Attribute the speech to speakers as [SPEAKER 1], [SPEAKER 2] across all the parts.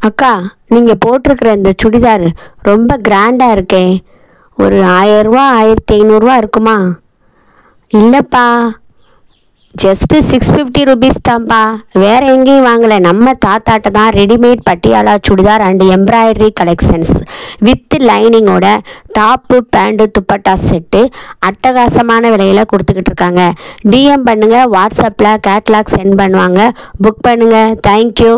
[SPEAKER 1] அக்கா, நீங்கள் போட்டிருக்கிற இந்த சுடிதார் ரொம்ப கிராண்டாக இருக்கே. ஒரு 1000 1500 இருக்குமா? இல்லைப்பா, ஜஸ்ட்டு 650 rupees தான்ப்பா. வேறு எங்கேயும் வாங்கலை. நம்ம தாத்தாட்ட தான் readymade Patiala churidar and embroidery collections with லைனிங்கோட டாப்பு பேண்ட்டு துப்பட்டா செட்டு அட்டகாசமான விலையில் கொடுத்துக்கிட்டு இருக்காங்க. டிஎம் பண்ணுங்கள், வாட்ஸ்அப்பில் கேட்லாக் சென்ட் பண்ணுவாங்க. புக் பண்ணுங்கள். தேங்க்யூ.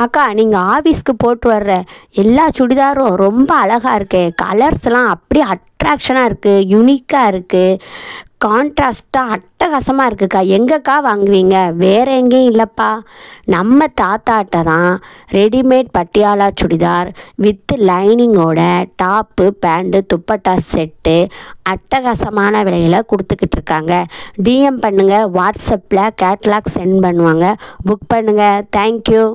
[SPEAKER 1] அக்கா, நீங்கள் ஆஃபீஸ்க்கு போட்டு வர்ற எல்லா சுடிதாரும் ரொம்ப அழகாக இருக்கு. கலர்ஸ்லாம் அப்படியே அட்ராக்ஷனாக இருக்குது, யூனிக்காக இருக்குது, கான்ட்ராஸ்ட்டாக அட்டகாசமாக இருக்குக்கா. எங்கக்கா வாங்குவீங்க? வேறு எங்கேயும் இல்லைப்பா. நம்ம தாத்தாட்ட தான் ரெடிமேட் பட்டியாலா சுடிதார் வித் லைனிங்கோட டாப்பு பேண்ட்டு துப்பட்டா செட்டு அட்டகாசமான விலையில் கொடுத்துக்கிட்டு இருக்காங்க. டிஎம் பண்ணுங்கள், வாட்ஸ்அப்பில் கேட்லாக் சென்ட் பண்ணுவாங்க. புக் பண்ணுங்கள். தேங்க்யூ.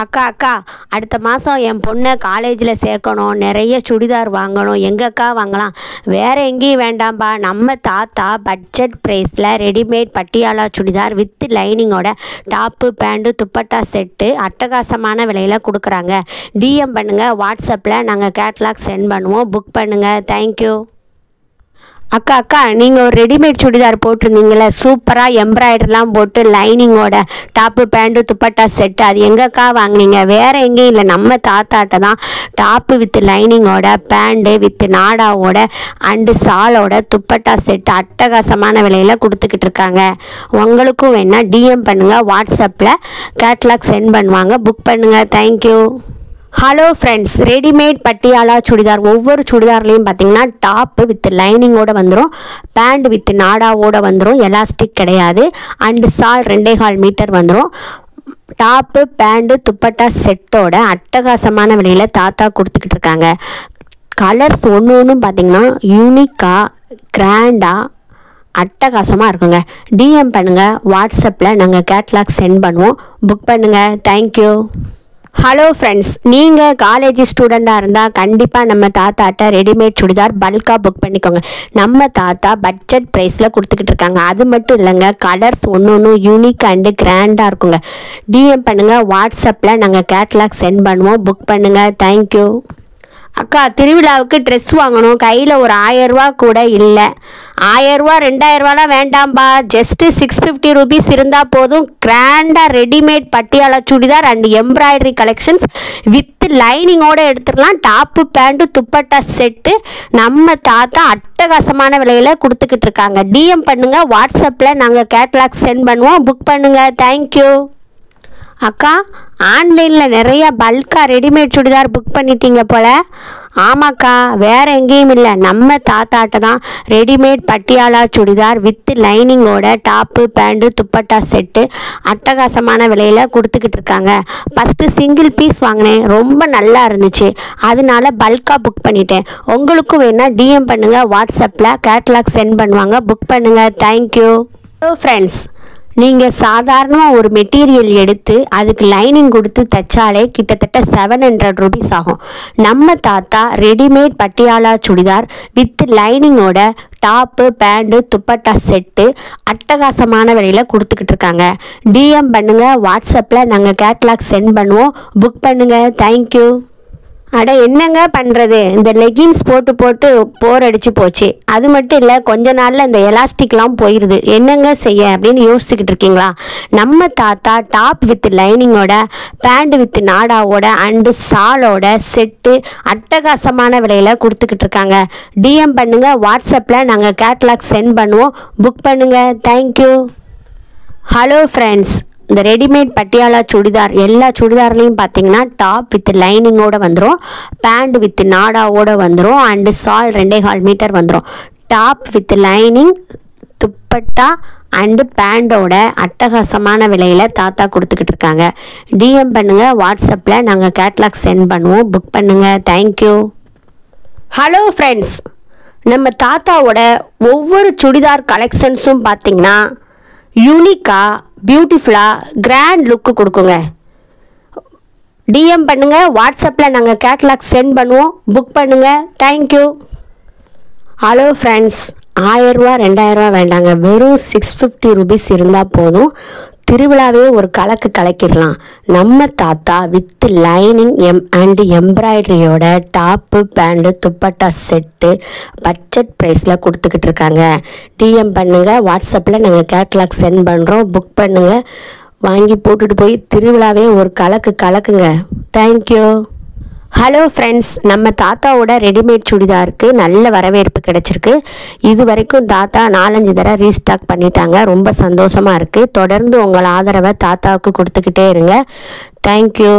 [SPEAKER 1] அக்கா, அடுத்த மாதம் என் பொண்ணை காலேஜில் சேர்க்கணும். நிறைய சுடிதார் வாங்கணும். எங்கக்கா வாங்கலாம்? வேறு எங்கேயும் வேண்டாம்ப்பா. நம்ம தாத்தா பட்ஜெட் ப்ரைஸில் ரெடிமேட் பட்டியாலா சுடிதார் வித் லைனிங்கோட டாப்பு பேண்ட்டு துப்பட்டா செட்டு அட்டகாசமான விலையில் கொடுக்குறாங்க. டிஎம் பண்ணுங்கள், வாட்ஸ்அப்பில் நாங்கள் கேட்லாக் சென்ட் பண்ணுவோம். புக் பண்ணுங்கள். தேங்க்யூ. அக்கா, நீங்கள் ஒரு ரெடிமேட் சுடிதார் போட்டிருந்தீங்களே, சூப்பராக எம்ப்ராய்டரிலாம் போட்டு லைனிங்கோட டாப்பு பேண்ட்டு துப்பட்டா செட்டு, அது எங்கக்கா வாங்கினீங்க? வேறு எங்கேயும் இல்லை. நம்ம தாத்தாட்ட தான் டாப்பு வித் லைனிங்கோட பேண்ட்டு வித் நாடாவோட அண்டு சாலோட துப்பட்டா செட்டு அட்டகாசமான விலையில் கொடுத்துக்கிட்டு இருக்காங்க. உங்களுக்கும் வேணால் டிஎம் பண்ணுங்கள், வாட்ஸ்அப்பில் கேட்லாக் சென்ட் பண்ணுவாங்க. புக் பண்ணுங்கள். Thank you. Hello friends, readymade Patiala churidar ஒவ்வொரு சுடிதார்லேயும் பார்த்தீங்கன்னா டாப்பு வித் லைனிங்கோடு வந்துடும், பேண்ட் வித் நாடாவோடு வந்துடும், எலாஸ்டிக் கிடையாது, அண்டு சால் 2.25 மீட்டர் வந்துடும். டாப்பு பேண்ட்டு துப்பட்டா செட்டோட அட்டகாசமான விலையில் தாத்தா கொடுத்துக்கிட்டு இருக்காங்க. கலர்ஸ் ஒன்றும் பார்த்திங்கன்னா யூனிக்காக கிராண்டாக அட்டகாசமாக இருக்குங்க. டிஎம் பண்ணுங்கள், வாட்ஸ்அப்பில் நாங்கள் கேட்லாக் சென்ட் பண்ணுவோம். புக் பண்ணுங்கள். தேங்க்யூ. ஹலோ ஃப்ரெண்ட்ஸ், நீங்கள் காலேஜ் ஸ்டூடெண்ட்டாக இருந்தால் கண்டிப்பாக நம்ம தாத்தாட்ட ரெடிமேட் சுடிதார் பல்காக புக் பண்ணிக்கோங்க. நம்ம தாத்தா பட்ஜெட் ப்ரைஸில் கொடுத்துக்கிட்டு இருக்காங்க. அது மட்டும் இல்லைங்க, கலர்ஸ் ஒன்று யூனிக் அண்டு கிராண்டாக இருக்குங்க. டிஎம் பண்ணுங்கள், வாட்ஸ்அப்பில் நாங்கள் கேட்லாக் சென்ட் பண்ணுவோம். புக் பண்ணுங்கள். தேங்க்யூ. அக்கா, திருவிழாவுக்கு ட்ரெஸ் வாங்கணும். கையில் ஒரு 1000 கூட இல்லை. 1000 2000 வேண்டாம்பா. ஜஸ்ட்டு 650 rupees இருந்தால் போதும். கிராண்டாக readymade Patiala churidar and embroidery collections with லைனிங்கோடு எடுத்துடலாம். டாப்பு பேண்ட்டு துப்பட்டா செட்டு நம்ம தாத்தா அட்டகாசமான விலையில் கொடுத்துக்கிட்டு இருக்காங்க. டிஎம் பண்ணுங்கள், வாட்ஸ்அப்பில் நாங்கள் கேட்லாக் சென்ட் பண்ணுவோம். புக் பண்ணுங்கள். தேங்க்யூ. அக்கா, ஆன்லைனில் நிறைய பல்காக ரெடிமேட் சுடிதார் புக் பண்ணிட்டீங்க போல். ஆமாக்கா, வேறு எங்கேயும் இல்லை. நம்ம தாத்தாட்ட தான் ரெடிமேட் பட்டியாலா சுடிதார் வித் லைனிங்கோட டாப்பு பேண்ட்டு துப்பட்டா செட்டு அட்டகாசமான விலையில் கொடுத்துக்கிட்டு இருக்காங்க. ஃபஸ்ட்டு சிங்கிள் பீஸ் வாங்கினேன், ரொம்ப நல்லா இருந்துச்சு, அதனால பல்காக புக் பண்ணிட்டேன். உங்களுக்கும் வேணால் டிஎம் பண்ணுங்கள், வாட்ஸ்அப்பில் கேட்லாக் சென்ட் பண்ணுவாங்க. புக் பண்ணுங்கள். தேங்க்யூ. ஹலோ ஃப்ரெண்ட்ஸ், நீங்கள் சாதாரணமாக ஒரு மெட்டீரியல் எடுத்து அதுக்கு லைனிங் கொடுத்து தைச்சாலே கிட்டத்தட்ட 700 rupees ஆகும். நம்ம தாத்தா ரெடிமேட் பட்டியாலா சுடிதார் வித் லைனிங்கோட டாப்பு பேண்ட்டு துப்பட்டா செட்டு அட்டகாசமான விலையில் கொடுத்துக்கிட்டு இருக்காங்க. டிஎம் பண்ணுங்கள், வாட்ஸ்அப்பில் நாங்கள் கேட்லாக் சென்ட் பண்ணுவோம். புக் பண்ணுங்கள். தேங்க்யூ. அட, என்னங்க பண்ணுறது, இந்த லெகின்ஸ் போட்டு போர் அடித்து போச்சு. அது மட்டும் இல்லை, கொஞ்ச நாளில் இந்த எலாஸ்டிக்லாம் போயிடுது. என்னங்க செய்ய அப்படின்னு யோசிச்சுக்கிட்டு இருக்கீங்களா? நம்ம தாத்தா டாப் வித் லைனிங்கோட பேண்ட் வித் நாடாவோட அண்டு சாலோட செட்டு அட்டகாசமான விலையில் கொடுத்துக்கிட்டு இருக்காங்க. டிஎம் பண்ணுங்கள், வாட்ஸ்அப்பில் நாங்கள் கேட்லாக் சென்ட் பண்ணுவோம். புக் பண்ணுங்கள். தேங்க்யூ. ஹலோ ஃப்ரெண்ட்ஸ், இந்த ரெடிமேட் பட்டியாலா சுடிதார் எல்லா சுடிதார்லேயும் பார்த்தீங்கன்னா டாப் வித் லைனிங்கோடு வந்துடும், பேண்ட் வித் நாடாவோடு வந்துடும், அண்டு சால் 2.25 மீட்டர் வந்துடும். Top with lining dupatta and பேண்டோட அட்டகாசமான விலையில் தாத்தா கொடுத்துக்கிட்டு இருக்காங்க. டிஎம் பண்ணுங்கள், வாட்ஸ்அப்பில் நாங்கள் கேட்லாக் சென்ட் பண்ணுவோம். புக் பண்ணுங்கள். தேங்க்யூ. ஹலோ ஃப்ரெண்ட்ஸ், நம்ம தாத்தாவோட ஒவ்வொரு சுடிதார் கலெக்ஷன்ஸும் பார்த்திங்கன்னா யூனிக்காக பியூட்டிஃபுல்லாக கிராண்ட் லுக்கு கொடுக்குங்க. டிஎம் பண்ணுங்கள், வாட்ஸ்அப்பில் நாங்கள் கேட்லாக் சென்ட் பண்ணுவோம். புக் பண்ணுங்கள். தேங்க்யூ. ஹலோ ஃப்ரெண்ட்ஸ், 1000 2000 வேண்டாங்க. வெறும் 650 rupees இருந்தால் போதும். திருவிழாவே ஒரு கலக்கு கலக்கிடலாம். நம்ம தாத்தா வித் லைனிங் அண்ட் எம்ப்ராய்டரியோட top pant dupatta set budget ப்ரைஸில் கொடுத்துக்கிட்டு இருக்காங்க. டிஎம் பண்ணுங்கள், வாட்ஸ்அப்பில் நாங்கள் கேட்லாக் சென்ட் பண்ணுறோம். புக் பண்ணுங்கள், வாங்கி போட்டுட்டு போய் திருவிழாவே ஒரு கலக்கு கலக்குங்க. தேங்க்யூ. ஹலோ ஃப்ரெண்ட்ஸ், நம்ம தாத்தாவோட ரெடிமேட் சுடிதாருக்கு நல்ல வரவேற்பு கிடைச்சிருக்கு. இது வரைக்கும் தாத்தா 4-5 தடவை ரீஸ்டாக் பண்ணிட்டாங்க. ரொம்ப சந்தோஷமாக இருக்குது. தொடர்ந்து உங்கள் ஆதரவை தாத்தாவுக்கு கொடுத்துக்கிட்டே இருங்க. தேங்க்யூ.